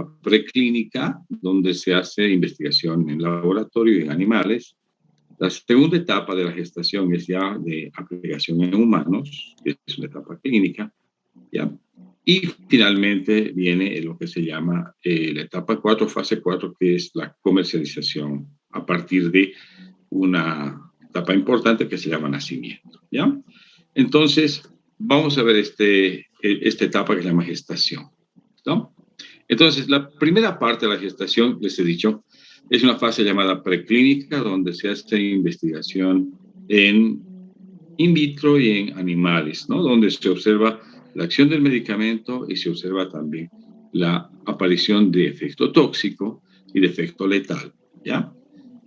etapa preclínica, donde se hace investigación en laboratorio y en animales. La segunda etapa de la gestación es ya de aplicación en humanos, que es una etapa clínica, ¿ya? Y finalmente viene lo que se llama la etapa 4, fase 4, que es la comercialización a partir de una etapa importante que se llama nacimiento, ¿ya? Entonces, vamos a ver esta etapa que se llama gestación, ¿no? Entonces, la primera parte de la gestación, les he dicho, es una fase llamada preclínica, donde se hace investigación en in vitro y en animales, ¿no? Donde se observa la acción del medicamento y se observa también la aparición de efecto tóxico y de efecto letal, ¿ya?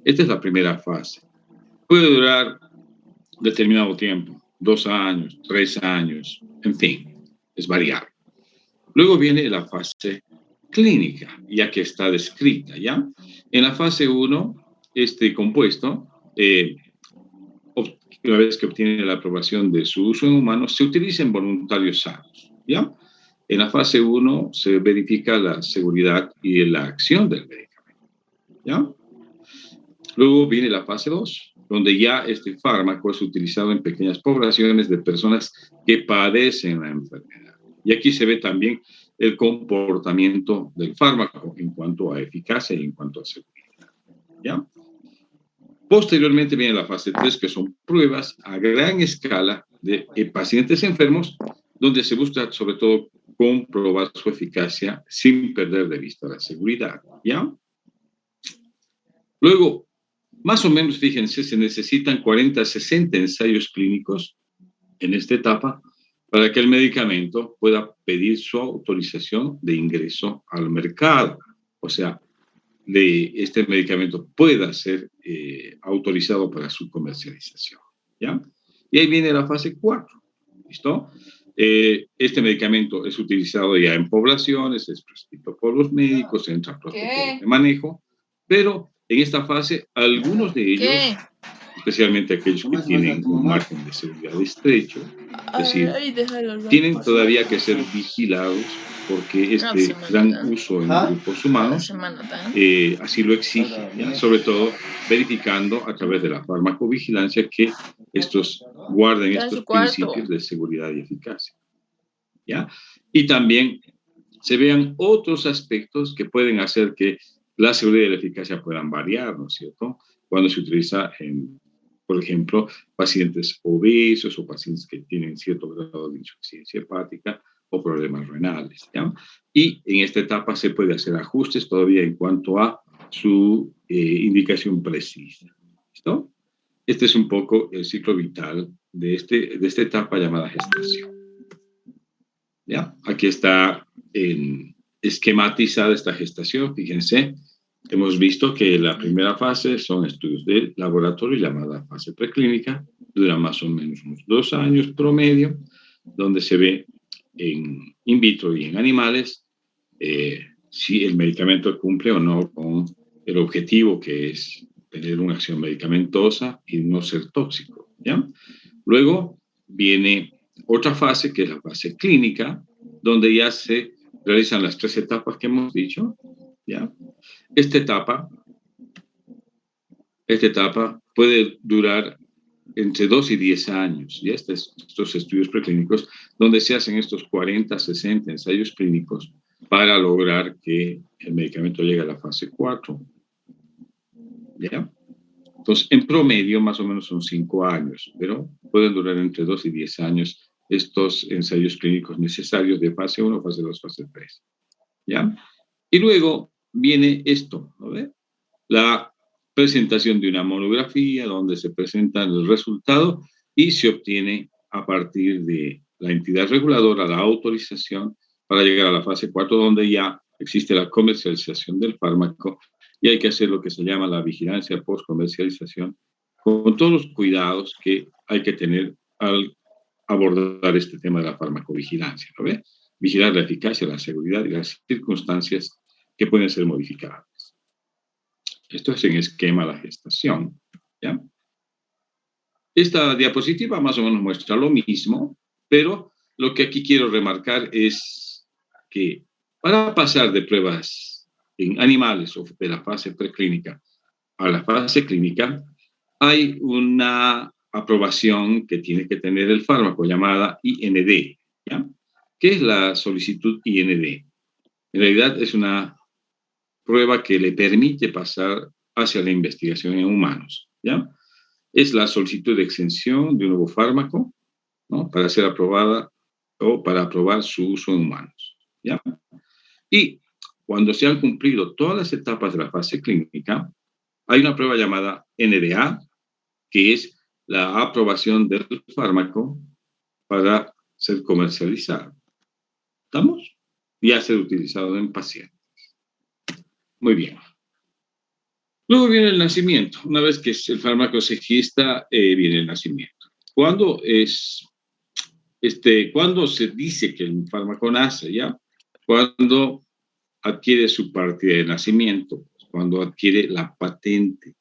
Esta es la primera fase. Puede durar determinado tiempo, 2 años, 3 años, en fin, es variable. Luego viene la fase clínica, ya que está descrita, ¿ya? En la fase 1, este compuesto, una vez que obtiene la aprobación de su uso en humanos, se utiliza en voluntarios sanos, ¿ya? En la fase 1 se verifica la seguridad y la acción del medicamento, ¿ya? Luego viene la fase 2, donde ya este fármaco es utilizado en pequeñas poblaciones de personas que padecen la enfermedad. Y aquí se ve también el comportamiento del fármaco en cuanto a eficacia y en cuanto a seguridad, ¿ya? Posteriormente viene la fase 3, que son pruebas a gran escala de pacientes enfermos, donde se busca sobre todo comprobar su eficacia sin perder de vista la seguridad, ¿ya? Luego, más o menos, fíjense, se necesitan 40 a 60 ensayos clínicos en esta etapa para que el medicamento pueda pedir su autorización de ingreso al mercado. O sea, este medicamento pueda ser autorizado para su comercialización, ¿ya? Y ahí viene la fase 4, ¿listo? Este medicamento es utilizado ya en poblaciones, es prescrito por los médicos, entra protocolos de manejo, pero en esta fase, algunos de ellos, especialmente aquellos que tienen un margen de seguridad estrecho, es decir, tienen todavía que ser vigilados porque dan uso en grupos humanos, así lo exige, ¿ya? Sobre todo verificando a través de la farmacovigilancia que estos guarden estos principios de seguridad y eficacia, ¿ya? Y también se vean otros aspectos que pueden hacer que la seguridad y la eficacia puedan variar, ¿no es cierto? Cuando se utiliza en, por ejemplo, pacientes obesos o pacientes que tienen cierto grado de insuficiencia hepática o problemas renales, ¿ya? Y en esta etapa se puede hacer ajustes todavía en cuanto a su indicación precisa, ¿listo? Este es un poco el ciclo vital de esta etapa llamada gestación, ¿ya? Aquí está esquematizada esta gestación, fíjense. Hemos visto que la primera fase son estudios de laboratorio llamada fase preclínica, dura más o menos unos 2 años promedio, donde se ve en in vitro y en animales si el medicamento cumple o no con el objetivo, que es tener una acción medicamentosa y no ser tóxico, ¿ya? Luego viene otra fase, que es la fase clínica, donde ya se realizan las 3 etapas que hemos dicho, ¿ya? Esta etapa puede durar entre 2 y 10 años, ¿ya? Estos estudios preclínicos, donde se hacen estos 40, 60 ensayos clínicos para lograr que el medicamento llegue a la fase 4, ¿ya? Entonces, en promedio, más o menos son 5 años, pero pueden durar entre 2 y 10 años estos ensayos clínicos necesarios de fase 1, fase 2, fase 3, ¿ya? Y luego viene esto, ¿no ve? La presentación de una monografía donde se presenta el resultado y se obtiene a partir de la entidad reguladora la autorización para llegar a la fase 4, donde ya existe la comercialización del fármaco y hay que hacer lo que se llama la vigilancia post-comercialización con todos los cuidados que hay que tener al abordar este tema de la farmacovigilancia, ¿no ve? Vigilar la eficacia, la seguridad y las circunstancias que pueden ser modificadas. Esto es en esquema la gestación, ¿ya? Esta diapositiva más o menos muestra lo mismo, pero lo que aquí quiero remarcar es que Para pasar de pruebas en animales o de la fase preclínica a la fase clínica, hay una aprobación que tiene que tener el fármaco llamada IND, ¿ya? ¿Qué es la solicitud IND? En realidad es una prueba que le permite pasar hacia la investigación en humanos, ¿ya? Es la solicitud de exención de un nuevo fármaco, ¿no? Para ser aprobada o para aprobar su uso en humanos, ¿ya? Y cuando se han cumplido todas las etapas de la fase clínica, hay una prueba llamada NDA, que es la aprobación del fármaco para ser comercializado. ¿Estamos? Y a ser utilizado en pacientes. Muy bien. Luego viene el nacimiento. Una vez que el fármaco se gesta, viene el nacimiento. ¿Cuándo se dice que el fármaco nace? ¿Ya? Cuando adquiere su partida de nacimiento, cuando adquiere la patente.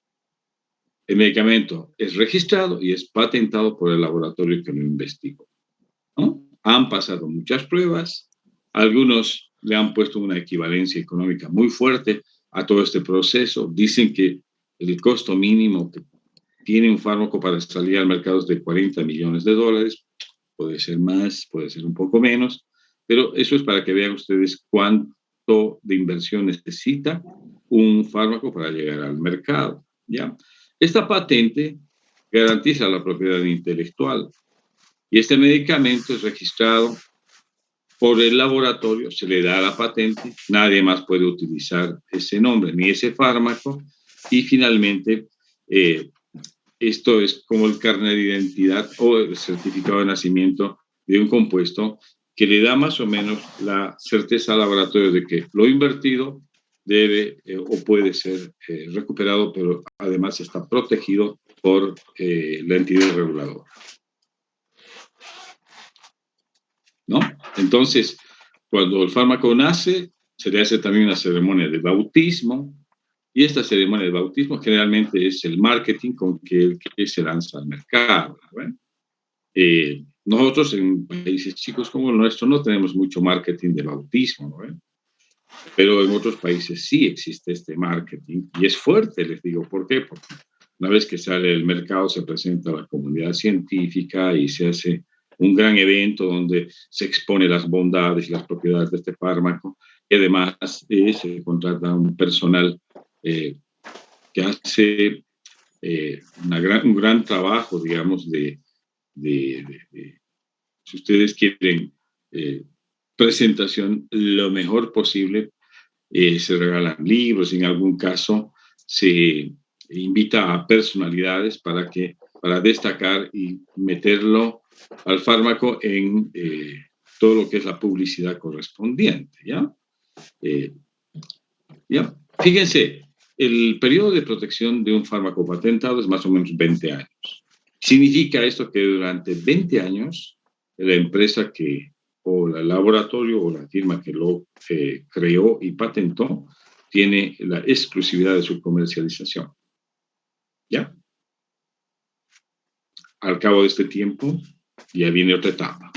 El medicamento es registrado y es patentado por el laboratorio que lo investigó, ¿no? Han pasado muchas pruebas, algunos le han puesto una equivalencia económica muy fuerte a todo este proceso. Dicen que el costo mínimo que tiene un fármaco para salir al mercado es de $40 millones. Puede ser más, puede ser un poco menos, pero eso es para que vean ustedes cuánto de inversión necesita un fármaco para llegar al mercado, ¿ya? Esta patente garantiza la propiedad intelectual y este medicamento es registrado por el laboratorio, se le da la patente, nadie más puede utilizar ese nombre ni ese fármaco y finalmente esto es como el carnet de identidad o el certificado de nacimiento de un compuesto que le da más o menos la certeza al laboratorio de que lo invertido debe o puede ser recuperado, pero además está protegido por la entidad reguladora, ¿no? Entonces, cuando el fármaco nace, se le hace también una ceremonia de bautismo, y esta ceremonia de bautismo generalmente es el marketing con que se lanza al mercado, ¿no? Nosotros en países chicos como el nuestro no tenemos mucho marketing de bautismo, ¿no? Pero en otros países sí existe este marketing y es fuerte, les digo, ¿por qué? Porque una vez que sale al mercado se presenta a la comunidad científica y se hace un gran evento donde se expone las bondades y las propiedades de este fármaco y además se contrata un personal eh, que hace un gran trabajo, digamos, si ustedes quieren, presentación lo mejor posible. Se regalan libros, en algún caso se invita a personalidades para destacar y meterlo al fármaco en todo lo que es la publicidad correspondiente, ¿ya? ¿Ya? Fíjense, el periodo de protección de un fármaco patentado es más o menos 20 años. Significa esto que durante 20 años la empresa o el laboratorio o la firma que lo creó y patentó tiene la exclusividad de su comercialización. ¿Ya? Al cabo de este tiempo ya viene otra etapa.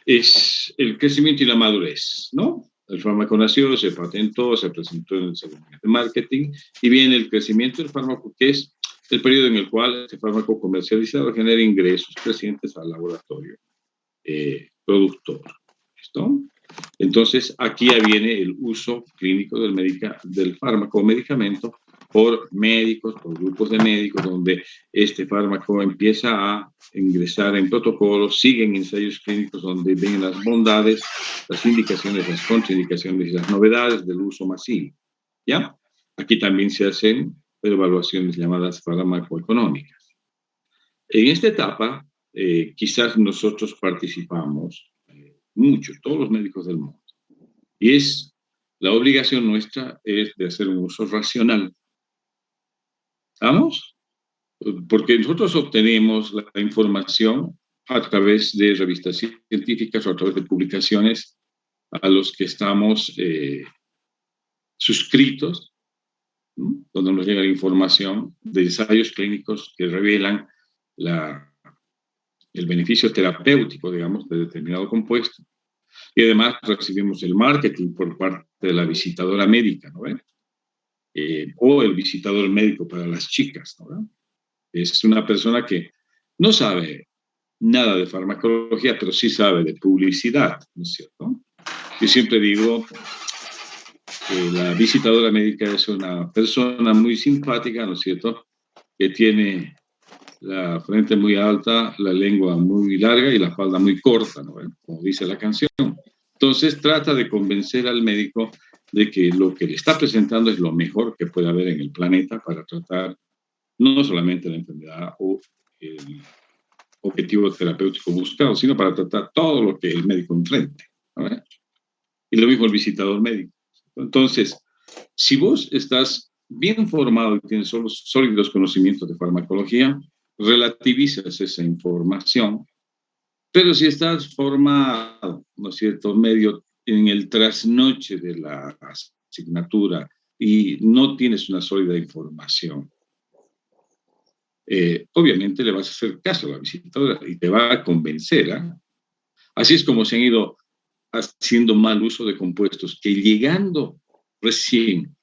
Es el crecimiento y la madurez, ¿no? El fármaco nació, se patentó, se presentó en el segundo de marketing y viene el crecimiento del fármaco, que es el periodo en el cual este fármaco comercializado genera ingresos crecientes al laboratorio productor. ¿Listo? Entonces, aquí ya viene el uso clínico del fármaco o medicamento por médicos, por grupos de médicos, donde este fármaco empieza a ingresar en protocolos, siguen ensayos clínicos donde ven las bondades, las indicaciones, las contraindicaciones y las novedades del uso masivo. ¿Ya? Aquí también se hacen evaluaciones llamadas farmacoeconómicas. En esta etapa, quizás nosotros participamos mucho, todos los médicos del mundo. Y la obligación nuestra es de hacer un uso racional. ¿Vamos? Porque nosotros obtenemos la información a través de revistas científicas o a través de publicaciones a los que estamos suscritos, ¿no? Donde nos llega la información de ensayos clínicos que revelan el beneficio terapéutico, digamos, de determinado compuesto. Y además recibimos el marketing por parte de la visitadora médica, ¿no ven? O el visitador médico para las chicas, ¿no ven? Es una persona que no sabe nada de farmacología, pero sí sabe de publicidad, ¿no es cierto? Yo siempre digo que la visitadora médica es una persona muy simpática, ¿no es cierto? Que tiene la frente muy alta, la lengua muy larga y la falda muy corta, ¿no? Como dice la canción. Entonces trata de convencer al médico de que lo que le está presentando es lo mejor que puede haber en el planeta para tratar no solamente la enfermedad o el objetivo terapéutico buscado, sino para tratar todo lo que el médico enfrente, ¿no? Y lo mismo el visitador médico. Entonces, si vos estás bien formado y tienes sólidos conocimientos de farmacología, relativizas esa información, pero si estás formado, ¿no es cierto?, medio en el trasnoche de la asignatura y no tienes una sólida información, obviamente le vas a hacer caso a la visitadora y te va a convencer, ¿eh? Así es como se han ido haciendo mal uso de compuestos que llegando recién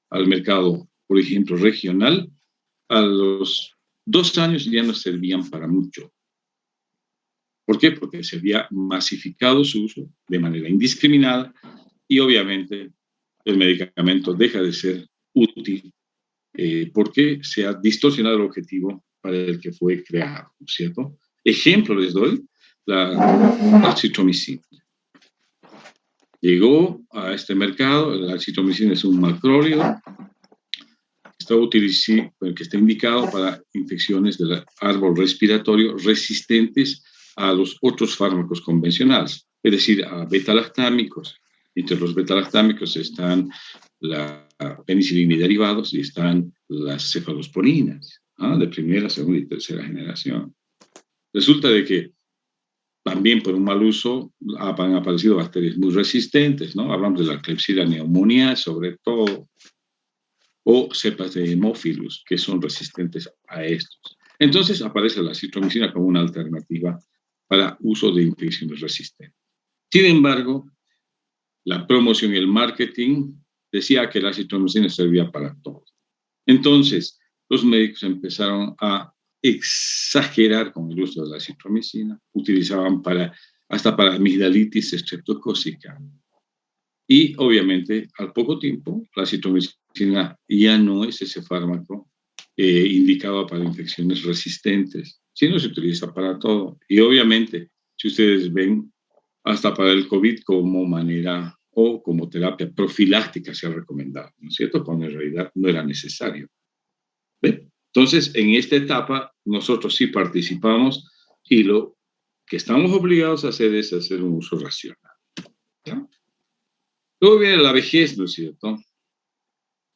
al mercado, por ejemplo, regional, a los 2 años ya no servían para mucho. ¿Por qué? Porque se había masificado su uso de manera indiscriminada y obviamente el medicamento deja de ser útil porque se ha distorsionado el objetivo para el que fue creado, ¿no es cierto? Ejemplo les doy, la acitromicina. Llegó a este mercado, la acitromicina es un macrólido que está indicado para infecciones del árbol respiratorio resistentes a los otros fármacos convencionales, es decir, a betalactámicos. Entre los betalactámicos están la penicilina y derivados y están las cefalosporinas, ¿ah? De primera, segunda y tercera generación. Resulta de que también por un mal uso han aparecido bacterias muy resistentes, ¿no? Hablamos de la Klebsiella pneumoniae, sobre todo, o cepas de Haemophilus, que son resistentes a estos. Entonces aparece la citromicina como una alternativa para uso de infecciones resistentes. Sin embargo, la promoción y el marketing decía que la citromicina servía para todo. Entonces, los médicos empezaron a exagerar con el uso de la citromicina, utilizaban hasta para amigdalitis estreptocócica. Y obviamente, al poco tiempo, la citromicina ya no es ese fármaco indicado para infecciones resistentes, sino se utiliza para todo. Y obviamente, si ustedes ven, hasta para el COVID como manera o como terapia profiláctica se ha recomendado, ¿no es cierto? Cuando en realidad no era necesario. ¿Ve? Entonces, en esta etapa, nosotros sí participamos y lo que estamos obligados a hacer es hacer un uso racional, ¿ya? Luego viene la vejez, ¿no es cierto?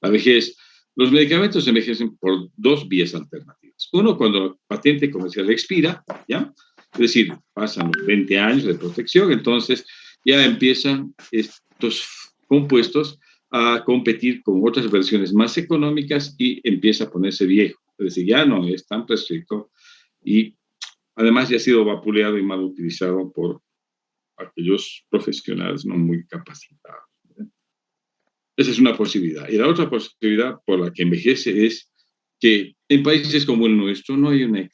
La vejez. Los medicamentos envejecen por dos vías alternativas. Uno, cuando la patente comercial expira, ¿ya? Es decir, pasan los 20 años de protección, entonces ya empiezan estos compuestos a competir con otras versiones más económicas y empieza a ponerse viejo. Es decir, ya no es tan prescrito y además ya ha sido vapuleado y mal utilizado por aquellos profesionales no muy capacitados. Esa es una posibilidad. Y la otra posibilidad por la que envejece es que en países como el nuestro no hay una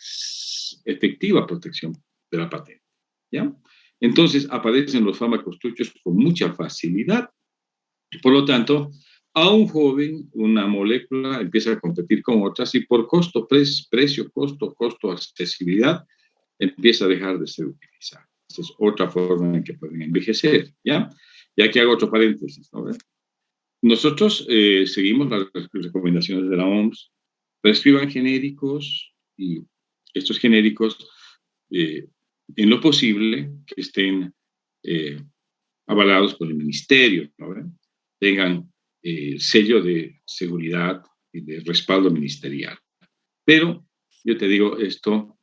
efectiva protección de la patente, ¿ya? Entonces aparecen los fármacos truchos con mucha facilidad. Por lo tanto, a un joven una molécula empieza a competir con otras y por costo, precio, costo, accesibilidad, empieza a dejar de ser utilizada. Esa es otra forma en que pueden envejecer, ¿ya? Y aquí hago otro paréntesis, ¿no? Nosotros seguimos las recomendaciones de la OMS, prescriban genéricos y estos genéricos, en lo posible, que estén avalados por el ministerio, ¿no? Tengan sello de seguridad y de respaldo ministerial. Pero yo te digo, esto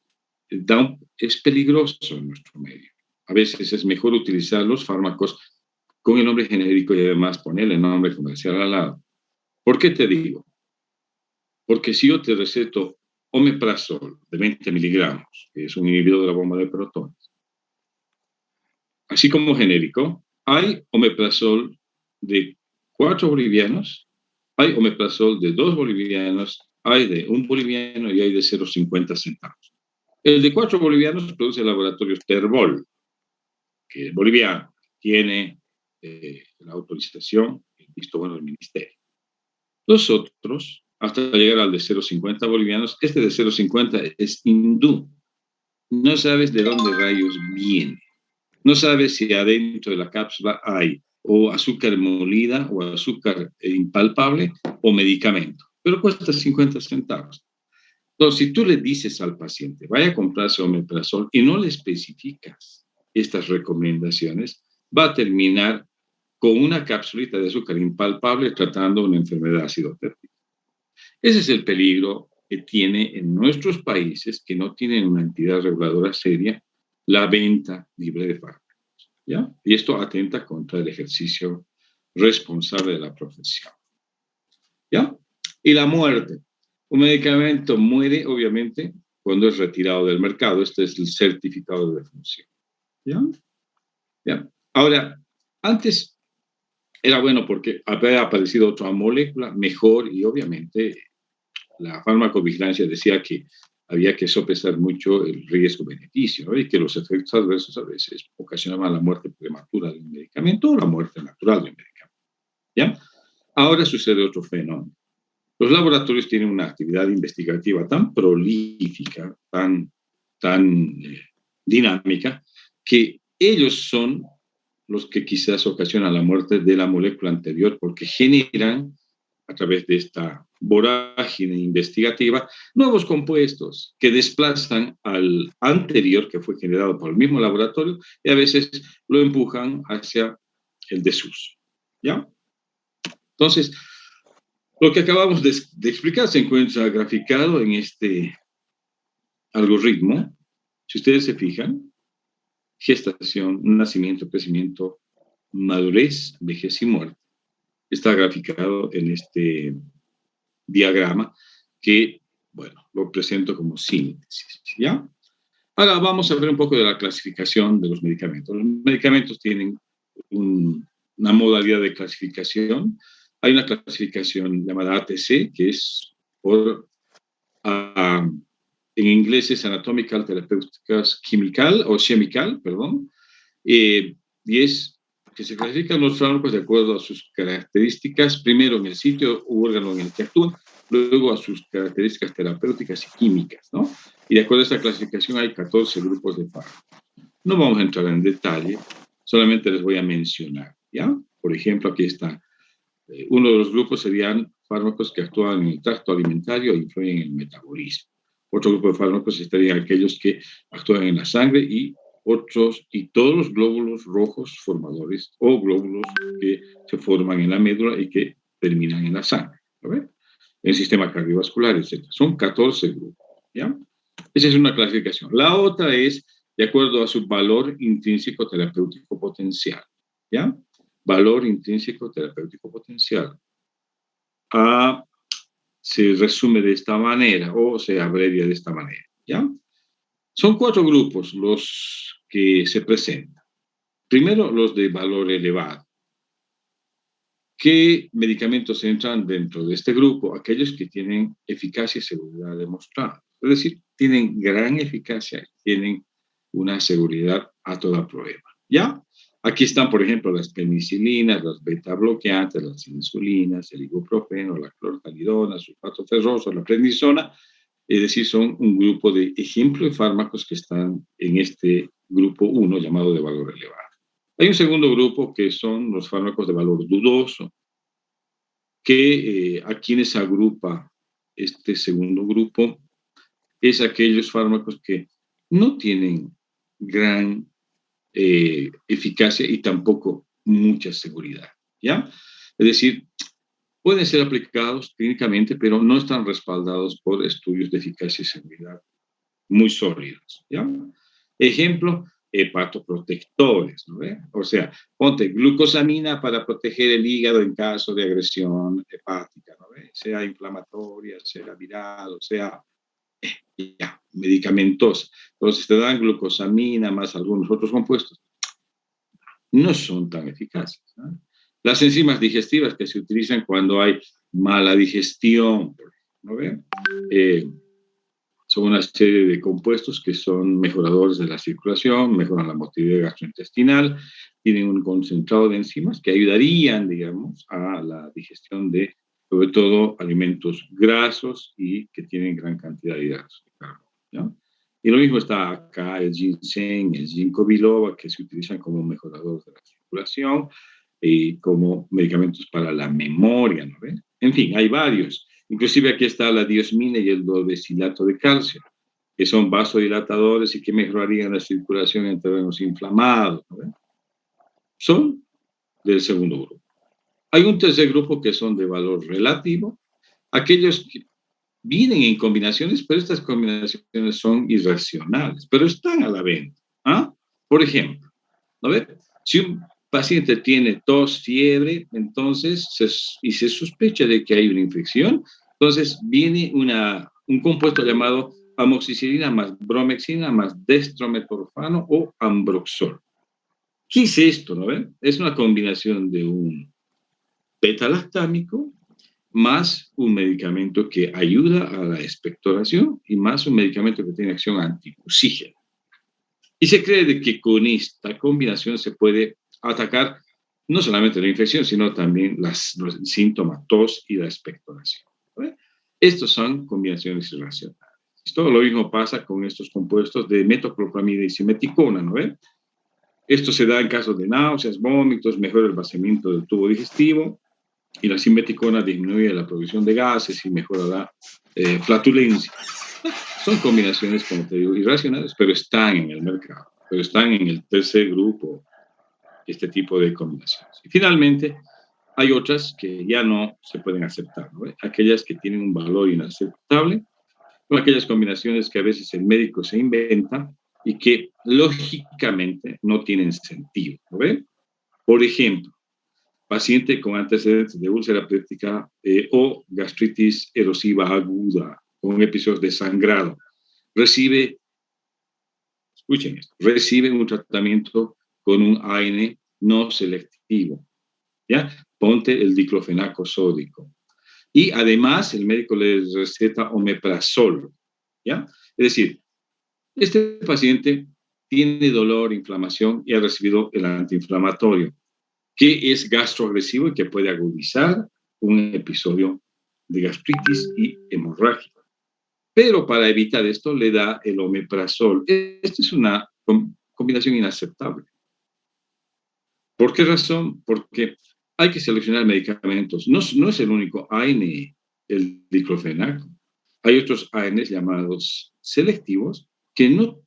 es peligroso en nuestro medio. A veces es mejor utilizar los fármacos con el nombre genérico y además ponerle el nombre comercial al lado. ¿Por qué te digo? Porque si yo te receto omeprazol de 20 miligramos, que es un inhibidor de la bomba de protones, así como genérico, hay omeprazol de 4 bolivianos, hay omeprazol de 2 bolivianos, hay de 1 boliviano y hay de 0,50 centavos. El de 4 bolivianos produce el laboratorio Terbol, que es boliviano, tiene la autorización, el visto bueno del ministerio. Los otros, hasta llegar al de 0,50 bolivianos, este de 0,50 es hindú. No sabes de dónde rayos viene. No sabes si adentro de la cápsula hay o azúcar molida o azúcar impalpable o medicamento, pero cuesta 50 centavos. Entonces, si tú le dices al paciente, vaya a comprarse omeprazol y no le especificas estas recomendaciones, va a terminar con una capsulita de azúcar impalpable tratando una enfermedad acidopéptica. Ese es el peligro que tiene en nuestros países que no tienen una entidad reguladora seria la venta libre de fármacos, ¿ya? Y esto atenta contra el ejercicio responsable de la profesión, ¿ya? Y la muerte. Un medicamento muere, obviamente, cuando es retirado del mercado. Este es el certificado de defunción, ¿ya? ¿Ya? Ahora, antes era bueno porque había aparecido otra molécula mejor y obviamente la farmacovigilancia decía que había que sopesar mucho el riesgo-beneficio, ¿no? Y que los efectos adversos a veces ocasionaban la muerte prematura de un medicamento o la muerte natural de un medicamento, ¿ya? Ahora sucede otro fenómeno. Los laboratorios tienen una actividad investigativa tan prolífica, tan dinámica, que ellos son los que quizás ocasionan la muerte de la molécula anterior porque generan, a través de esta vorágine investigativa, nuevos compuestos que desplazan al anterior que fue generado por el mismo laboratorio y a veces lo empujan hacia el desuso, ¿ya? Entonces, lo que acabamos de explicar se encuentra graficado en este algoritmo. Si ustedes se fijan, gestación, nacimiento, crecimiento, madurez, vejez y muerte. Está graficado en este diagrama que, bueno, lo presento como síntesis, ¿ya? Ahora vamos a ver un poco de la clasificación de los medicamentos. Los medicamentos tienen una modalidad de clasificación. Hay una clasificación llamada ATC, que es por, en inglés es Anatomical Therapeuticals Chemical, o Chemical, perdón, y es que se clasifican los fármacos de acuerdo a sus características, primero en el sitio u órgano en el que actúan, luego a sus características terapéuticas y químicas, ¿no? Y de acuerdo a esta clasificación hay 14 grupos de fármacos. No vamos a entrar en detalle, solamente les voy a mencionar, ¿ya? Por ejemplo, aquí está. Uno de los grupos serían fármacos que actúan en el tracto alimentario e influyen en el metabolismo. Otro grupo de fármacos estarían aquellos que actúan en la sangre y todos los glóbulos rojos formadores o glóbulos que se forman en la médula y que terminan en la sangre, ¿no? En el sistema cardiovascular, etc. Son 14 grupos, ¿ya? Esa es una clasificación. La otra es de acuerdo a su valor intrínseco terapéutico potencial, ¿ya? Valor intrínseco terapéutico potencial. Se resume de esta manera o se abrevia de esta manera, ¿ya? Son 4 grupos los que se presentan. Primero, los de valor elevado. ¿Qué medicamentos entran dentro de este grupo? Aquellos que tienen eficacia y seguridad demostrada. Es decir, tienen gran eficacia y tienen una seguridad a toda prueba, ¿ya? Aquí están, por ejemplo, las penicilinas, las beta bloqueantes, las insulinas, el ibuprofeno, la clortalidona, sulfato ferroso, la prednisona. Es decir, son un grupo de ejemplos de fármacos que están en este grupo 1 llamado de valor elevado. Hay un segundo grupo que son los fármacos de valor dudoso, que a quienes agrupa este segundo grupo es aquellos fármacos que no tienen gran eficacia y tampoco mucha seguridad, ¿ya? Es decir, pueden ser aplicados clínicamente, pero no están respaldados por estudios de eficacia y seguridad muy sólidos, ¿ya? Ejemplo, hepatoprotectores, ¿no ve? O sea, ponte glucosamina para proteger el hígado en caso de agresión hepática, ¿no ve? Sea inflamatoria, sea viral, o sea, ya, medicamentosa. Entonces te dan glucosamina más algunos otros compuestos. no son tan eficaces, ¿no? Las enzimas digestivas que se utilizan cuando hay mala digestión, ¿no ven? Son una serie de compuestos que son mejoradores de la circulación, mejoran la motilidad gastrointestinal, tienen un concentrado de enzimas que ayudarían, digamos, a la digestión de, sobre todo, alimentos grasos y que tienen gran cantidad de hidratos de carbono, ¿no? Y lo mismo está acá el ginseng, el ginkgo biloba, que se utilizan como mejoradores de la circulación y como medicamentos para la memoria, ¿no ven? En fin, hay varios. Inclusive aquí está la diosmina y el dolbecilato de calcio, que son vasodilatadores y que mejorarían la circulación en terrenos inflamados, ¿no ven? Son del segundo grupo. Hay un tercer grupo que son de valor relativo, aquellos que vienen en combinaciones, pero estas combinaciones son irracionales, pero están a la venta. ¿Ah? Por ejemplo, ¿no ve? Si un paciente tiene tos, fiebre, entonces, y se sospecha de que hay una infección, entonces viene un compuesto llamado amoxicilina más bromexina más destrometorfano o ambroxol. ¿Qué es esto, no ven? Es una combinación de un beta-lactámico más un medicamento que ayuda a la expectoración y más un medicamento que tiene acción antimucígena. Y se cree de que con esta combinación se puede atacar no solamente la infección, sino también los síntomas, tos y la expectoración. ¿Vale? Estos son combinaciones irracionales. Todo lo mismo pasa con estos compuestos de metoclopramida y simeticona, ¿no ven? Esto se da en casos de náuseas, vómitos, mejora el vaciamiento del tubo digestivo, y la simeticona disminuye la producción de gases y mejora la flatulencia. Son combinaciones, como te digo, irracionales, pero están en el mercado, pero están en el tercer grupo, este tipo de combinaciones. Y finalmente, hay otras que ya no se pueden aceptar, ¿no? Aquellas que tienen un valor inaceptable, son aquellas combinaciones que a veces el médico se inventa y que lógicamente no tienen sentido, ¿no ven? Por ejemplo, paciente con antecedentes de úlcera péptica o gastritis erosiva aguda con episodios de sangrado, recibe, escuchen esto, recibe un tratamiento con un AN no selectivo, ¿ya? Ponte el diclofenaco sódico. Y además el médico le receta omeprazol, ¿ya? Es decir, este paciente tiene dolor, inflamación y ha recibido el antiinflamatorio, que es gastroagresivo y que puede agudizar un episodio de gastritis y hemorragia. Pero para evitar esto le da el omeprazol. Esta es una combinación inaceptable. ¿Por qué razón? Porque hay que seleccionar medicamentos. No es el único AN, el diclofenaco. Hay otros ANs llamados selectivos que no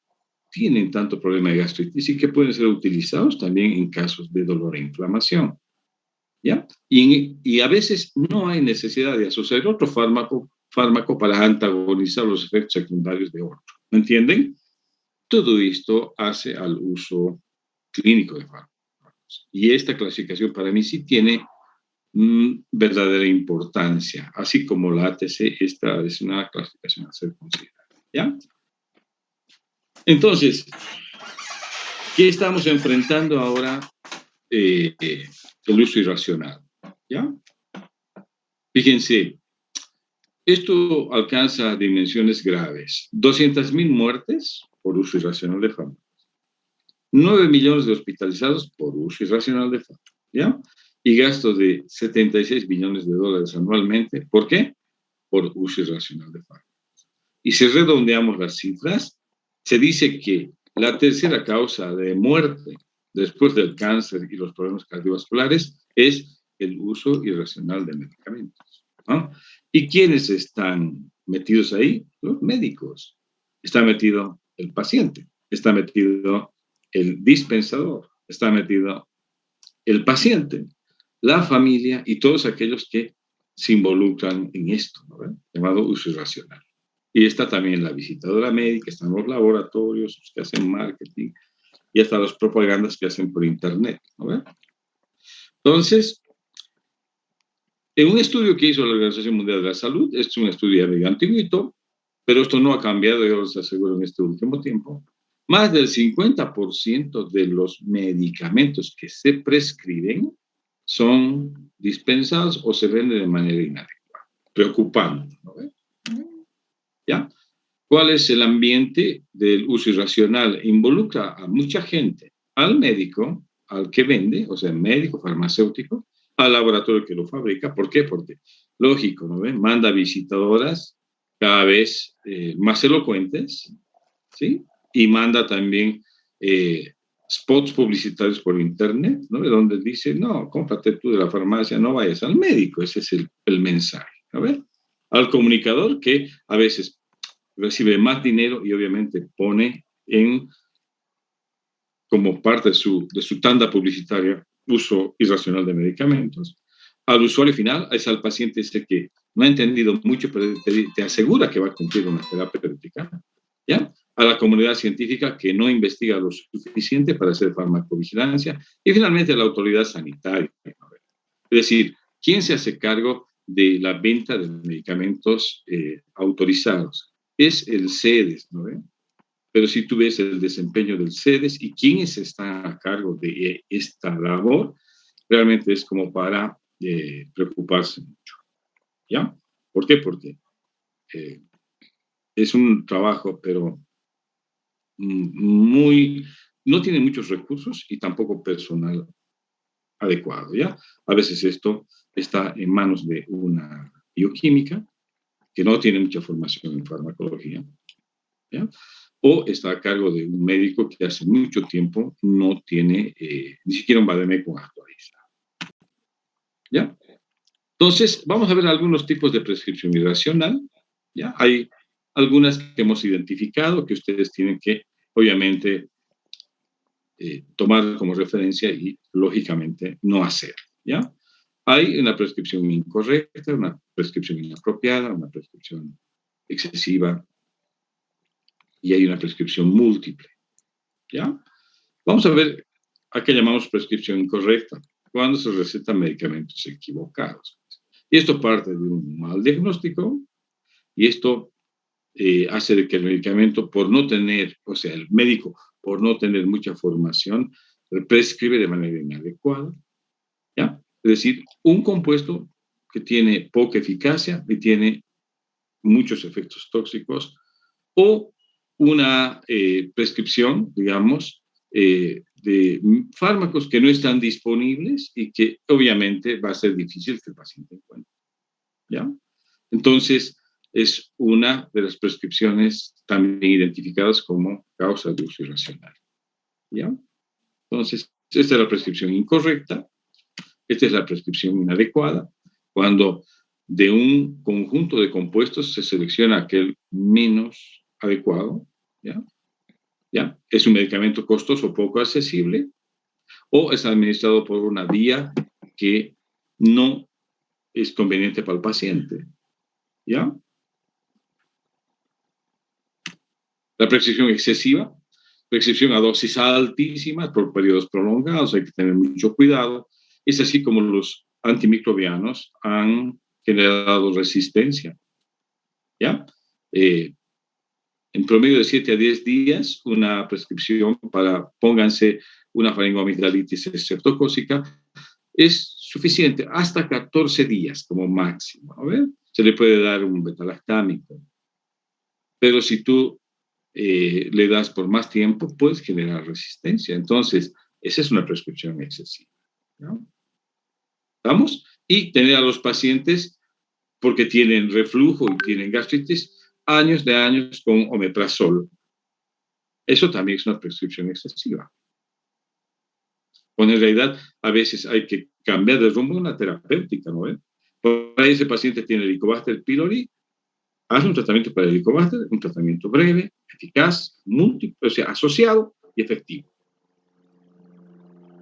tienen tanto problema de gastritis y que pueden ser utilizados también en casos de dolor e inflamación. ¿Ya? Y a veces no hay necesidad de asociar otro fármaco para antagonizar los efectos secundarios de otro. ¿Me entienden? Todo esto hace al uso clínico de fármacos. Y esta clasificación para mí sí tiene verdadera importancia, así como la ATC, esta es una clasificación a ser considerada. ¿Ya? Entonces, ¿qué estamos enfrentando ahora? El uso irracional. ¿Ya? Fíjense, esto alcanza dimensiones graves. 200,000 muertes por uso irracional de fármacos. 9 millones de hospitalizados por uso irracional de fármacos. ¿Ya? Y gastos de 76 billones de dólares anualmente. ¿Por qué? Por uso irracional de fármacos. Y si redondeamos las cifras, se dice que la tercera causa de muerte después del cáncer y los problemas cardiovasculares es el uso irracional de medicamentos, ¿no? ¿Y quiénes están metidos ahí? Los médicos. Está metido el paciente, está metido el dispensador, está metido el paciente, la familia y todos aquellos que se involucran en esto, ¿no? Llamado uso irracional. Y está también la visitadora médica, están los laboratorios los que hacen marketing y hasta las propagandas que hacen por internet, ¿no? Entonces, en un estudio que hizo la Organización Mundial de la Salud, este es un estudio medio antiguito, pero esto no ha cambiado, yo les aseguro, en este último tiempo, más del 50% de los medicamentos que se prescriben son dispensados o se venden de manera inadecuada. Preocupante, ¿no? ¿Ya? ¿Cuál es el ambiente del uso irracional? Involucra a mucha gente, al médico, al que vende, o sea, médico, farmacéutico, al laboratorio que lo fabrica. ¿Por qué? Porque, lógico, ¿no ven? Manda visitadoras cada vez más elocuentes, ¿sí? Y manda también spots publicitarios por internet, ¿no? Donde dice, no, cómprate tú de la farmacia, no vayas al médico. Ese es el mensaje, ¿no ven? Al comunicador que a veces recibe más dinero y obviamente pone como parte de su tanda publicitaria uso irracional de medicamentos. Al usuario final es al paciente ese que no ha entendido mucho, pero te asegura que va a cumplir una terapéutica, ¿ya? A la comunidad científica que no investiga lo suficiente para hacer farmacovigilancia y finalmente a la autoridad sanitaria. Es decir, ¿quién se hace cargo de la venta de medicamentos autorizados? Es el CEDES, ¿no? Pero si tú ves el desempeño del CEDES y quiénes están a cargo de esta labor, realmente es como para preocuparse mucho, ¿ya? ¿Por qué? Porque es un trabajo, pero no tiene muchos recursos y tampoco personal adecuado, ¿ya? A veces esto está en manos de una bioquímica que no tiene mucha formación en farmacología, ¿ya? O está a cargo de un médico que hace mucho tiempo no tiene ni siquiera un vademecum actualizado, ¿ya? Entonces, vamos a ver algunos tipos de prescripción irracional, ¿ya? Hay algunas que hemos identificado que ustedes tienen que, obviamente, tomar como referencia y, lógicamente, no hacer, ¿ya? Hay una prescripción incorrecta, una prescripción inapropiada, una prescripción excesiva y hay una prescripción múltiple, ¿ya? Vamos a ver a qué llamamos prescripción incorrecta, cuando se recetan medicamentos equivocados. Y esto parte de un mal diagnóstico y esto hace de que el medicamento, por no tener, o sea, el médico, por no tener mucha formación, prescribe de manera inadecuada, ¿ya? Es decir, un compuesto que tiene poca eficacia y tiene muchos efectos tóxicos, o una prescripción, digamos, de fármacos que no están disponibles y que obviamente va a ser difícil que el paciente encuentre, ¿ya? Entonces, es una de las prescripciones también identificadas como causa de uso irracional, ¿ya? Entonces, esta es la prescripción incorrecta, esta es la prescripción inadecuada, cuando de un conjunto de compuestos se selecciona aquel menos adecuado, ¿ya? ¿Ya? Es un medicamento costoso, poco accesible, o es administrado por una vía que no es conveniente para el paciente, ¿ya? La prescripción excesiva, prescripción a dosis altísimas por periodos prolongados, hay que tener mucho cuidado. Es así como los antimicrobianos han generado resistencia, ¿ya? En promedio de 7 a 10 días, una prescripción para, pónganse, una faringoamigdalitis estreptocócica, es suficiente, hasta 14 días como máximo. A ver, se le puede dar un betalactámico, pero si tú le das por más tiempo, puedes generar resistencia. Entonces, esa es una prescripción excesiva, ¿no? ¿Vamos? Y tener a los pacientes, porque tienen reflujo y tienen gastritis, años de años con omeprazol. Eso también es una prescripción excesiva. Cuando en realidad a veces hay que cambiar de rumbo una terapéutica, ¿no? Por ahí ese paciente tiene Helicobacter pylori, haz un tratamiento para el Helicobacter, un tratamiento breve, eficaz, múltiple, o sea, asociado y efectivo.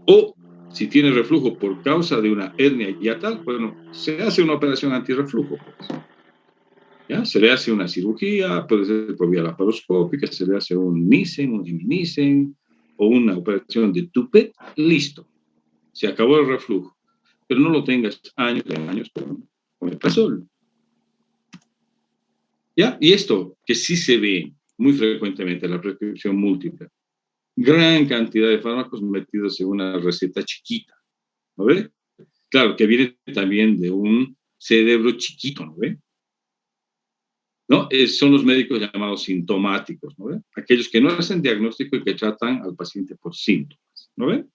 O si tiene reflujo por causa de una hernia hiatal, bueno, se hace una operación antirreflujo, pues. ¿Ya? Se le hace una cirugía, puede ser por vía laparoscópica, se le hace un Nissen, un Nissen, o una operación de Toupet, listo. Se acabó el reflujo. Pero no lo tengas años y años con el pasol. ¿Ya? Y esto, que sí se ve muy frecuentemente en la prescripción múltiple, gran cantidad de fármacos metidos en una receta chiquita, ¿no ve? Claro, que viene también de un cerebro chiquito, ¿no ve? ¿No? Son los médicos llamados sintomáticos, ¿no ve? Aquellos que no hacen diagnóstico y que tratan al paciente por síntomas, ¿no ve?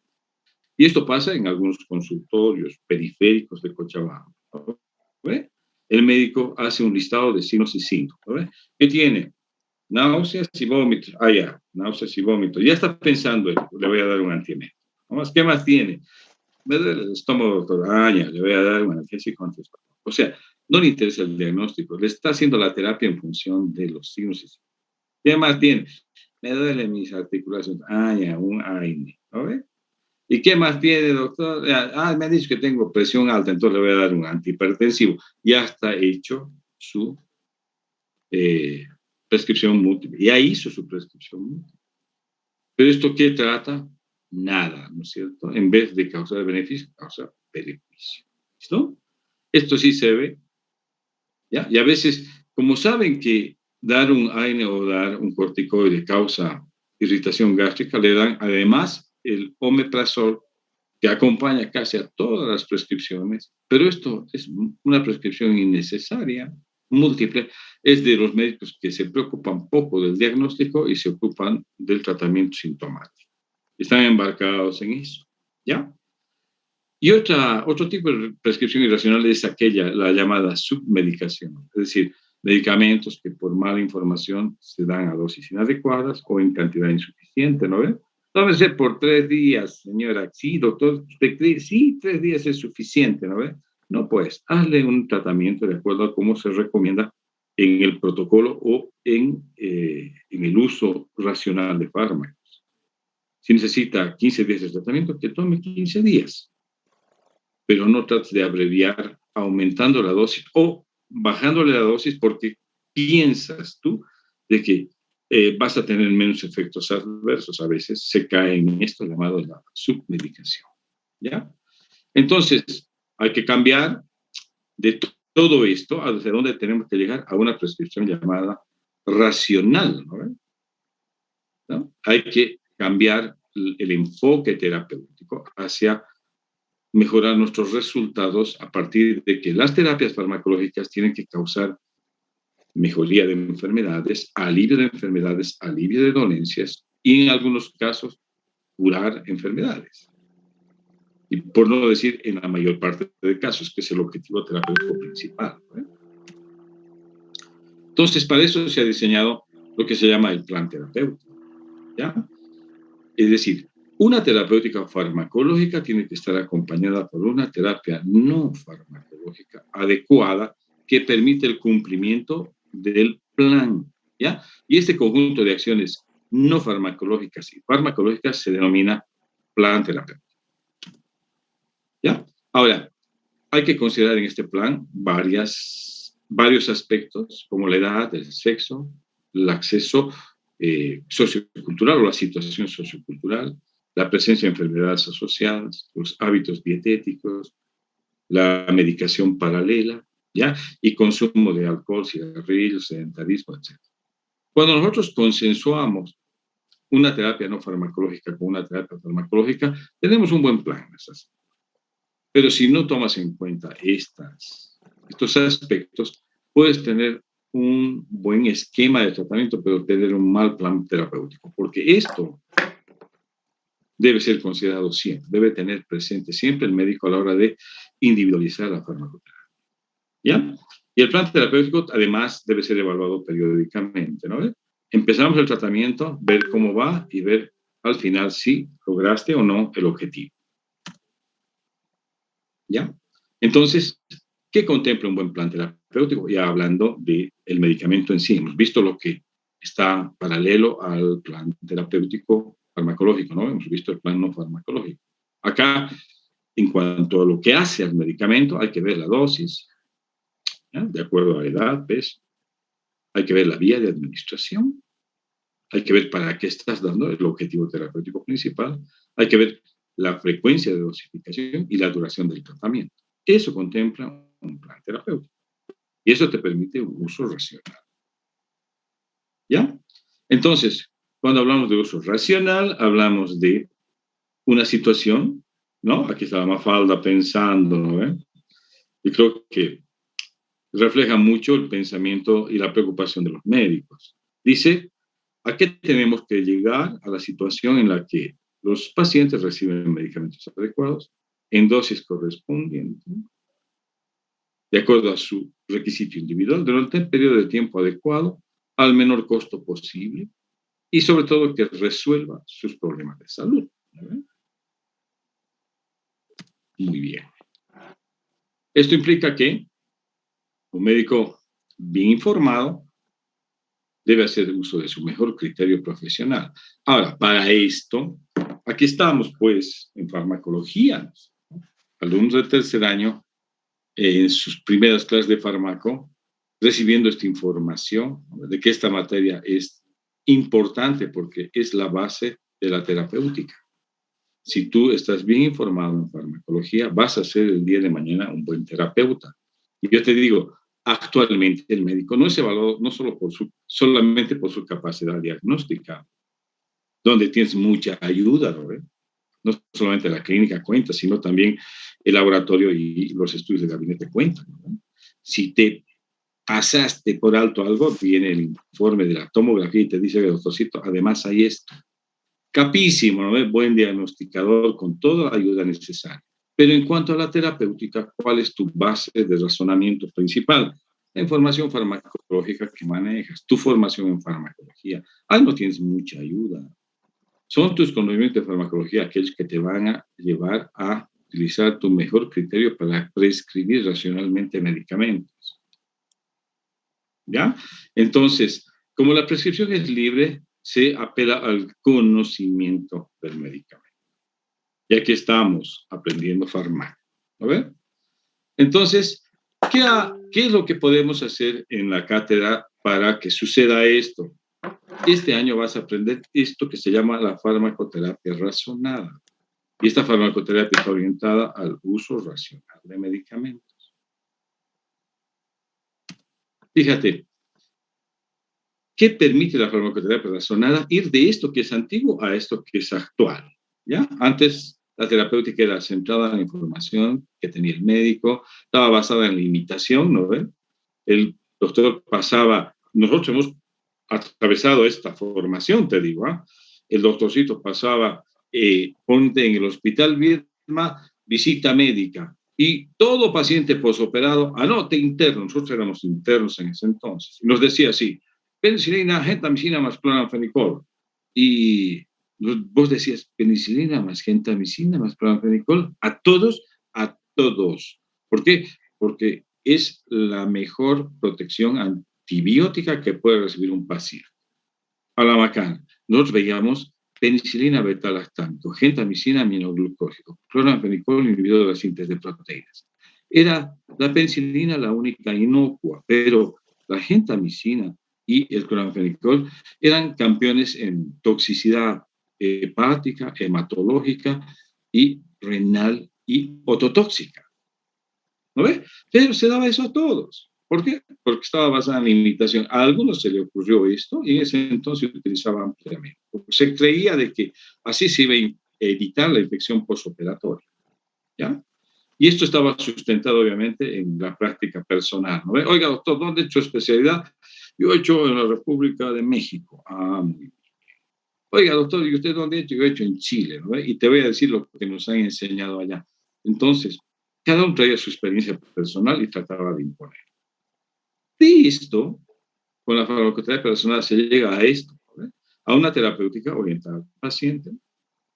Y esto pasa en algunos consultorios periféricos de Cochabamba, ¿no ve? El médico hace un listado de signos y síntomas, ¿no ve? ¿Qué tiene? Náuseas y vómitos. Ah, ya, náuseas y vómitos. Ya está pensando, le voy a dar un antiemético. ¿Qué más tiene? Me duele el estómago, doctor. Ah, ya, le voy a dar un analgésico antihistamínico. O sea, no le interesa el diagnóstico, le está haciendo la terapia en función de los signos y síntomas. ¿Qué más tiene? Me duelen mis articulaciones. Ah, ya, un AINE. ¿No ve? ¿Y qué más tiene, doctor? Ah, me ha dicho que tengo presión alta, entonces le voy a dar un antihipertensivo. Ya está hecho su eh, prescripción múltiple. Ya hizo su prescripción múltiple. Pero esto, ¿qué trata? Nada, ¿no es cierto? En vez de causar beneficio, causa beneficio. ¿Listo? Esto sí se ve, ¿ya? Y a veces, como saben que dar un AINE o dar un corticoide causa irritación gástrica, le dan además el omeprazol, que acompaña casi a todas las prescripciones, pero esto es una prescripción innecesaria, múltiple, es de los médicos que se preocupan poco del diagnóstico y se ocupan del tratamiento sintomático. Están embarcados en eso, ¿ya? Y otro tipo de prescripción irracional es aquella, la llamada submedicación, es decir, medicamentos que por mala información se dan a dosis inadecuadas o en cantidad insuficiente, ¿no ve? Tómese por 3 días, señora. Sí, doctor, ¿usted cree? Sí, 3 días es suficiente, ¿no ve? No, pues, hazle un tratamiento de acuerdo a cómo se recomienda en el protocolo o en el uso racional de fármacos. Si necesita 15 días de tratamiento, que tome 15 días, pero no trates de abreviar aumentando la dosis o bajándole la dosis porque piensas tú de que vas a tener menos efectos adversos. A veces se cae en esto llamado la submedicación, ¿ya? Entonces, hay que cambiar de todo esto hacia dónde tenemos que llegar a una prescripción llamada racional, ¿no? ¿No? Hay que cambiar el enfoque terapéutico hacia mejorar nuestros resultados a partir de que las terapias farmacológicas tienen que causar mejoría de enfermedades, alivio de dolencias y en algunos casos curar enfermedades. Y por no decir en la mayor parte de casos, que es el objetivo terapéutico principal, ¿no? Entonces, para eso se ha diseñado lo que se llama el plan terapéutico, ¿ya? Es decir, una terapéutica farmacológica tiene que estar acompañada por una terapia no farmacológica adecuada que permite el cumplimiento del plan, ¿ya? Y este conjunto de acciones no farmacológicas y farmacológicas se denomina plan terapéutico, ¿ya? Ahora, hay que considerar en este plan varios aspectos, como la edad, el sexo, el acceso sociocultural o la situación sociocultural, la presencia de enfermedades asociadas, los hábitos dietéticos, la medicación paralela, ¿ya? Y consumo de alcohol, cigarrillos, sedentarismo, etc. Cuando nosotros consensuamos una terapia no farmacológica con una terapia farmacológica, tenemos un buen plan. Pero si no tomas en cuenta estos aspectos, puedes tener un buen esquema de tratamiento, pero tener un mal plan terapéutico, porque esto debe ser considerado siempre, debe tener presente siempre el médico a la hora de individualizar la farmacoterapia, ¿ya? Y el plan terapéutico, además, debe ser evaluado periódicamente, ¿no? Empezamos el tratamiento, ver cómo va y ver al final si lograste o no el objetivo, ¿ya? Entonces, ¿qué contempla un buen plan terapéutico? Ya hablando del medicamento en sí, hemos visto lo que está paralelo al plan terapéutico farmacológico, ¿no? Hemos visto el plan no farmacológico. Acá, en cuanto a lo que hace al medicamento, hay que ver la dosis, ¿ya? De acuerdo a la edad, peso. Hay que ver la vía de administración, hay que ver para qué estás dando el objetivo terapéutico principal, hay que ver la frecuencia de dosificación y la duración del tratamiento. Eso contempla un plan terapéutico y eso te permite un uso racional, ¿ya? Entonces, Cuando hablamos de uso racional, hablamos de una situación, ¿no? Aquí está la Mafalda pensando, ¿no? Y creo que refleja mucho el pensamiento y la preocupación de los médicos. Dice, ¿a qué tenemos que llegar? A la situación en la que los pacientes reciben medicamentos adecuados en dosis correspondientes, de acuerdo a su requisito individual, durante el periodo de tiempo adecuado, al menor costo posible, y sobre todo que resuelva sus problemas de salud. ¿No? Muy bien. Esto implica que un médico bien informado debe hacer uso de su mejor criterio profesional. Ahora, para esto, aquí estamos, pues, en farmacología. ¿No? Alumnos de tercer año, en sus primeras clases de fármaco, recibiendo esta información, ¿no? De que esta materia es importante porque es la base de la terapéutica. Si tú estás bien informado en farmacología, vas a ser el día de mañana un buen terapeuta. Y yo te digo, actualmente el médico no es evaluado no solo solamente por su capacidad diagnóstica, donde tienes mucha ayuda, ¿no? No solamente la clínica cuenta, sino también el laboratorio y los estudios de gabinete cuentan, ¿no? Si te pasaste por alto algo, viene el informe de la tomografía y te dice, doctorcito, además hay esto. Capísimo, ¿no? Buen diagnosticador con toda la ayuda necesaria. Pero en cuanto a la terapéutica, ¿cuál es tu base de razonamiento principal? La información farmacológica que manejas, tu formación en farmacología. Ahí no tienes mucha ayuda. Son tus conocimientos de farmacología aquellos que te van a llevar a utilizar tu mejor criterio para prescribir racionalmente medicamentos. ¿Ya? Entonces, como la prescripción es libre, se apela al conocimiento del medicamento. Y aquí estamos aprendiendo farmacia. ¿No ven? Entonces, ¿qué es lo que podemos hacer en la cátedra para que suceda esto? Este año vas a aprender esto que se llama la farmacoterapia razonada. Y esta farmacoterapia está orientada al uso racional de medicamentos. Fíjate, ¿qué permite la farmacoterapia razonada? Ir de esto que es antiguo a esto que es actual. ¿Ya? Antes la terapéutica era centrada en la información que tenía el médico, estaba basada en la imitación, ¿no ven? El doctor pasaba, nosotros hemos atravesado esta formación, te digo, ¿eh? El doctorcito pasaba, ponte en el hospital Viedma, visita médica, y todo paciente posoperado, anote interno, nosotros éramos internos en ese entonces, y nos decía así, penicilina, gentamicina más cloranfenicol, y vos decías, penicilina más gentamicina más cloranfenicol, a todos. ¿Por qué? Porque es la mejor protección antibiótica que puede recibir un paciente. A la macana, nosotros veíamos penicilina beta-lactámico, gentamicina aminoglucósico, cloranfenicol inhibidor de la síntesis de proteínas. Era la penicilina la única inocua, pero la gentamicina y el cloranfenicol eran campeones en toxicidad hepática, hematológica y renal y ototóxica. ¿No ves? Pero se daba eso a todos. ¿Por qué? Porque estaba basada en la imitación. A algunos se le ocurrió esto y en ese entonces se utilizaba ampliamente. Se creía de que así se iba a evitar la infección postoperatoria. ¿Ya? Y esto estaba sustentado obviamente en la práctica personal. ¿No? Oiga, doctor, ¿dónde he hecho especialidad? Yo he hecho en la República de México. Ah, muy bien. Oiga, doctor, ¿y usted dónde ha hecho? Yo he hecho en Chile. ¿No? Y te voy a decir lo que nos han enseñado allá. Entonces, cada uno traía su experiencia personal y trataba de imponer. De esto, con la farmacoterapia personal se llega a esto, ¿no? A una terapéutica orientada al paciente,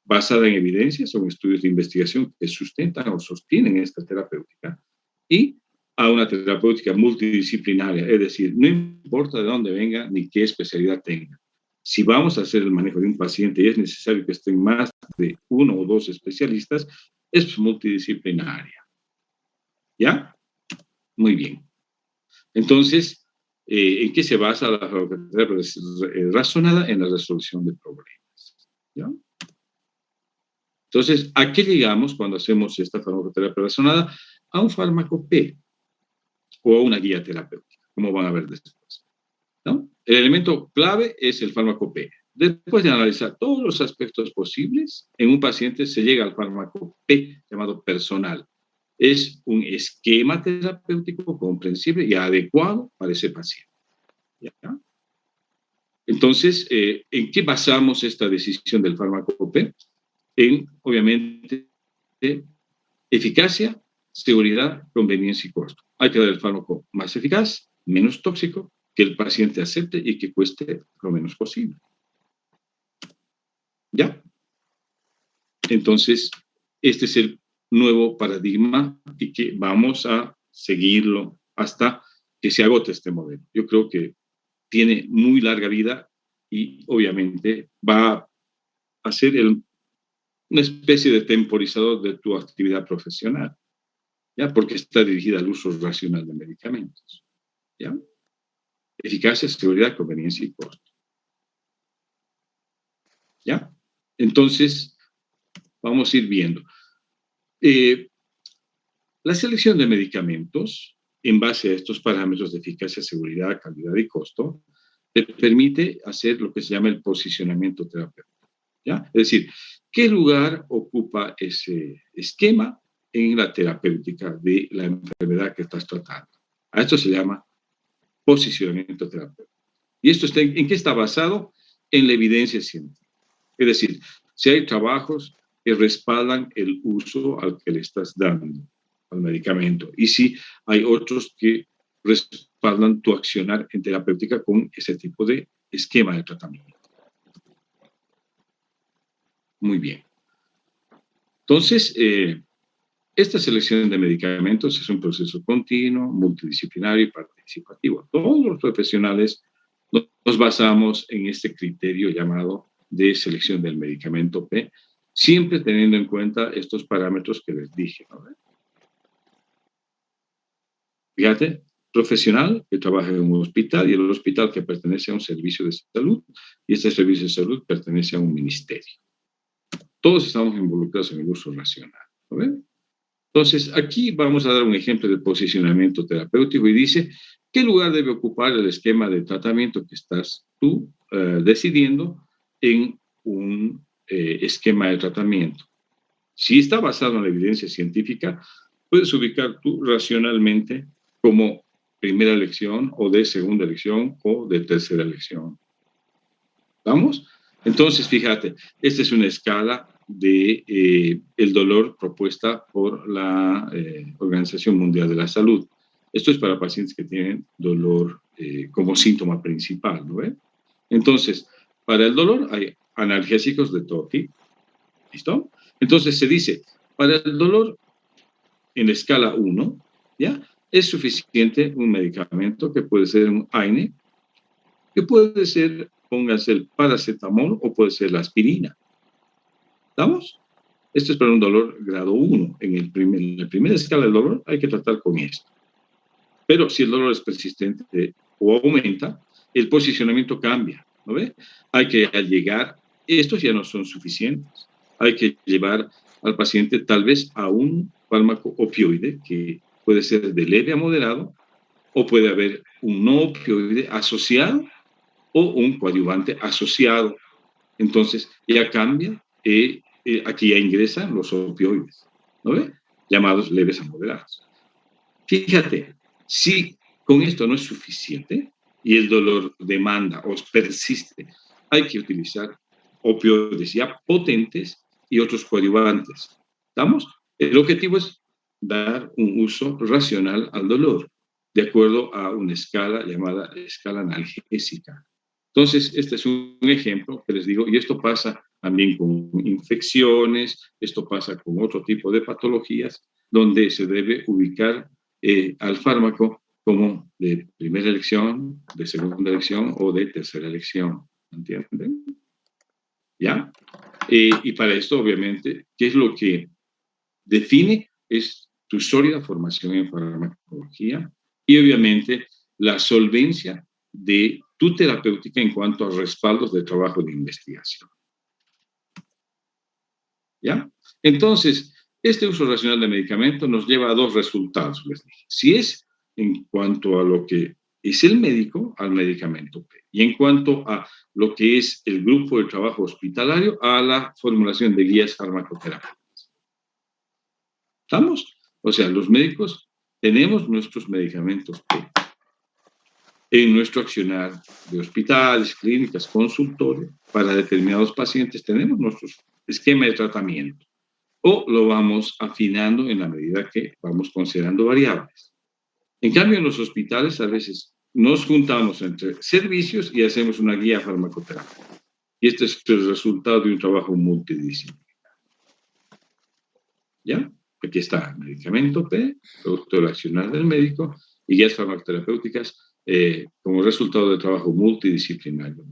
basada en evidencias o en estudios de investigación que sustentan o sostienen esta terapéutica, y a una terapéutica multidisciplinaria, es decir, no importa de dónde venga ni qué especialidad tenga. Si vamos a hacer el manejo de un paciente y es necesario que estén más de uno o dos especialistas, es multidisciplinaria. ¿Ya? Muy bien. Entonces, ¿en qué se basa la farmacoterapia razonada? En la resolución de problemas. ¿Ya? Entonces, ¿a qué llegamos cuando hacemos esta farmacoterapia razonada? A un fármaco P o a una guía terapéutica, como van a ver después. ¿No? El elemento clave es el fármaco P. después de analizar todos los aspectos posibles, en un paciente se llega al fármaco P, llamado personal. Es un esquema terapéutico comprensible y adecuado para ese paciente. ¿Ya? Entonces, ¿en qué basamos esta decisión del fármaco P? En, obviamente, eficacia, seguridad, conveniencia y costo. Hay que dar el fármaco más eficaz, menos tóxico, que el paciente acepte y que cueste lo menos posible. ¿Ya? Entonces, este es el nuevo paradigma y que vamos a seguirlo hasta que se agote este modelo. Yo creo que tiene muy larga vida y obviamente va a ser una especie de temporizador de tu actividad profesional, ¿ya? Porque está dirigida al uso racional de medicamentos, ¿ya? Eficacia, seguridad, conveniencia y costo, ¿ya? Entonces, vamos a ir viendo. La selección de medicamentos en base a estos parámetros de eficacia, seguridad, calidad y costo te permite hacer lo que se llama el posicionamiento terapéutico, ¿ya? Es decir, ¿qué lugar ocupa ese esquema en la terapéutica de la enfermedad que estás tratando? A esto se llama posicionamiento terapéutico. ¿Y esto en qué está basado? En la evidencia científica. Es decir, si hay trabajos que respaldan el uso al que le estás dando al medicamento y si hay otros que respaldan tu accionar en terapéutica con ese tipo de esquema de tratamiento. Muy bien. Entonces, esta selección de medicamentos es un proceso continuo, multidisciplinario y participativo. Todos los profesionales nos basamos en este criterio llamado de selección del medicamento P, siempre teniendo en cuenta estos parámetros que les dije, ¿no? Fíjate, profesional que trabaja en un hospital y el hospital que pertenece a un servicio de salud y este servicio de salud pertenece a un ministerio. Todos estamos involucrados en el uso racional, ¿no ven? Entonces, aquí vamos a dar un ejemplo de posicionamiento terapéutico y dice, ¿qué lugar debe ocupar el esquema de tratamiento que estás tú decidiendo en un esquema de tratamiento? Si está basado en la evidencia científica, puedes ubicar tú racionalmente como primera elección o de segunda elección o de tercera elección. ¿Vamos? Entonces, fíjate, esta es una escala de el dolor propuesta por la Organización Mundial de la Salud. Esto es para pacientes que tienen dolor como síntoma principal, ¿no ven? Entonces, para el dolor hay analgésicos de todo tipo, ¿listo? Entonces se dice, para el dolor en la escala 1, ¿ya? Es suficiente un medicamento que puede ser un AINE, que puede ser, póngase el paracetamol o puede ser la aspirina. ¿Estamos? Esto es para un dolor grado 1. En la primera escala del dolor hay que tratar con esto. Pero si el dolor es persistente o aumenta, el posicionamiento cambia, ¿no ve? Hay que llegar, estos ya no son suficientes. Hay que llevar al paciente tal vez a un fármaco opioide que puede ser de leve a moderado o puede haber un no opioide asociado o un coadyuvante asociado. Entonces, ya cambia, aquí ya ingresan los opioides, ¿no ve? Llamados leves a moderados. Fíjate, si con esto no es suficiente y el dolor demanda o persiste, hay que utilizar opioides ya potentes y otros coadyuvantes. ¿Estamos? El objetivo es dar un uso racional al dolor, de acuerdo a una escala llamada escala analgésica. Entonces, este es un ejemplo que les digo, y esto pasa también con infecciones, esto pasa con otro tipo de patologías, donde se debe ubicar al fármaco como de primera elección, de segunda elección o de tercera elección. ¿Entienden? ¿Ya? Y para esto, obviamente, ¿qué es lo que define? Es tu sólida formación en farmacología y, obviamente, la solvencia de tu terapéutica en cuanto a respaldos de trabajo de investigación. ¿Ya? Entonces, este uso racional de medicamentos nos lleva a dos resultados, les dije. Si es en cuanto a lo que es el médico al medicamento P. Y en cuanto a lo que es el grupo de trabajo hospitalario, a la formulación de guías farmacoterapéuticas. ¿Estamos? O sea, los médicos tenemos nuestros medicamentos P. En nuestro accionar de hospitales, clínicas, consultorios, para determinados pacientes tenemos nuestro esquema de tratamiento. O lo vamos afinando en la medida que vamos considerando variables. En cambio, en los hospitales a veces nos juntamos entre servicios y hacemos una guía farmacoterapéutica. Y este es el resultado de un trabajo multidisciplinario. ¿Ya? Aquí está el medicamento P, producto del accionar del médico, y guías farmacoterapéuticas como resultado de trabajo multidisciplinario.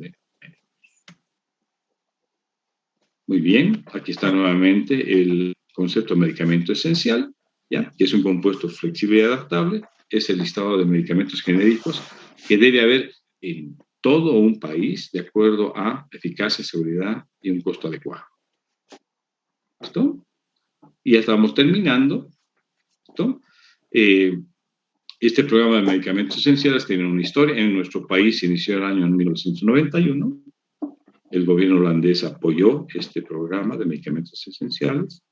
Muy bien, aquí está nuevamente el concepto de medicamento esencial, ¿ya? Que es un compuesto flexible y adaptable. Es el listado de medicamentos genéricos que debe haber en todo un país de acuerdo a eficacia, seguridad y un costo adecuado. ¿Listo? Y ya estamos terminando. ¿Listo? Este programa de medicamentos esenciales tiene una historia. En nuestro país se inició el año 1991. El gobierno holandés apoyó este programa de medicamentos esenciales.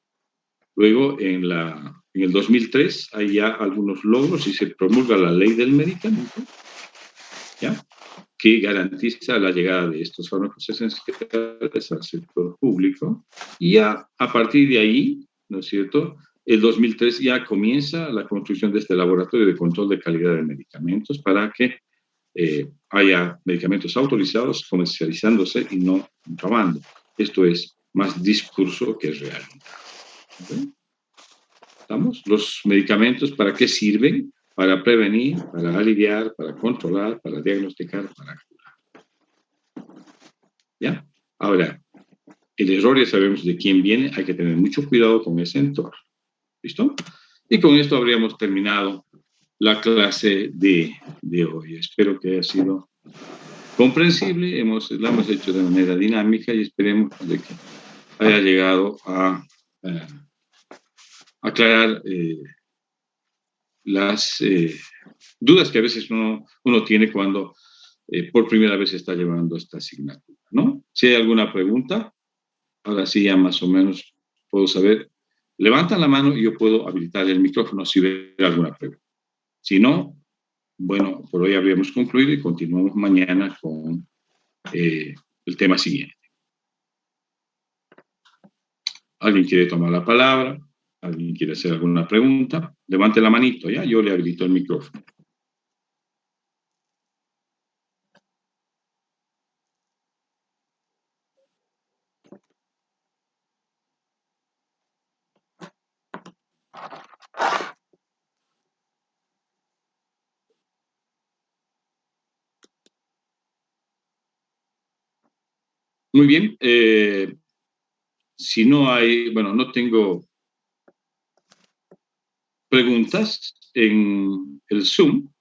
Luego, en el 2003, hay ya algunos logros y se promulga la ley del medicamento, ¿ya? Que garantiza la llegada de estos fármacos esenciales al sector público. Y ya a partir de ahí, ¿no es cierto?, el 2003 ya comienza la construcción de este laboratorio de control de calidad de medicamentos para que haya medicamentos autorizados comercializándose y no contrabando. Esto es más discurso que realidad. ¿Okay? ¿Estamos? Los medicamentos, ¿para qué sirven? Para prevenir, para aliviar, para controlar, para diagnosticar, para curar. ¿Ya? Ahora, el error ya sabemos de quién viene, hay que tener mucho cuidado con ese entorno. ¿Listo? Y con esto habríamos terminado la clase de hoy. Espero que haya sido comprensible, la hemos hecho de manera dinámica y esperemos de que haya llegado a aclarar las dudas que a veces uno tiene cuando por primera vez está llevando esta asignatura, ¿no? Si hay alguna pregunta, ahora sí ya más o menos puedo saber. Levantan la mano y yo puedo habilitar el micrófono si ve alguna pregunta. Si no, bueno, por hoy habríamos concluido y continuamos mañana con el tema siguiente. ¿Alguien quiere tomar la palabra? ¿Alguien quiere hacer alguna pregunta? Levante la manito, ¿ya? Yo le habilito el micrófono. Muy bien. Si no hay, bueno, no tengo preguntas en el Zoom.